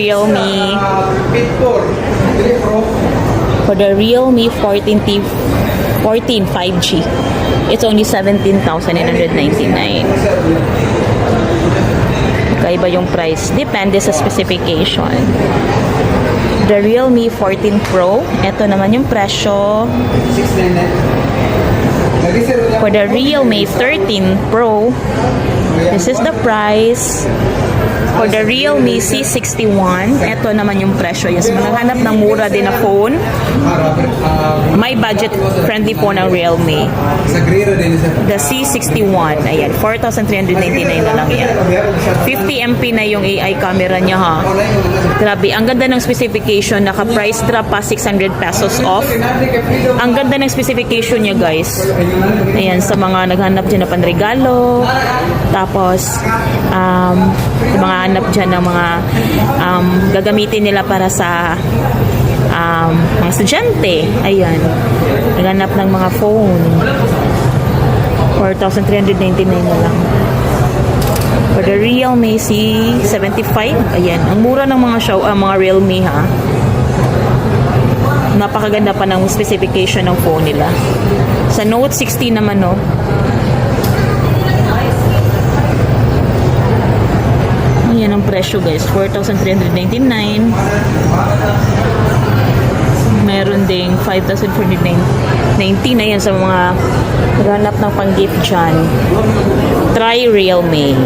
Realme for the Realme 14 5G. It's only 17,999. Kaiba yung price. Depende sa specification. The Realme 14 Pro, ito naman yung presyo. For the Realme 13 Pro, this is the price. For the Realme C61, ito naman yung presyo. Yes, maghanap ng mura din na phone. May budget friendly phone ng Realme. The C61, ayan, 4,399 na lang yan. 50 MP na yung AI camera niya, ha. Grabe, ang ganda ng specification. Naka-price drop pa 600 pesos off. Ang ganda ng specification niya, guys. Ayan, sa mga naghanap dyan na panregalo. Tapos, mga hanap dyan ng mga gagamitin nila para sa mga estudyante. Ayan. Naghanap ng mga phone. 4,399 na lang. For the Realme C75, ayan. Ang mura ng mga Realme, ha. Napakaganda pa ng specification ng phone nila. Sa Note 60 naman, no. Yan ang presyo, guys, 4,399. Meron ding 5,490 na yan sa mga naghanap ng pang-gift dyan. Try Realme.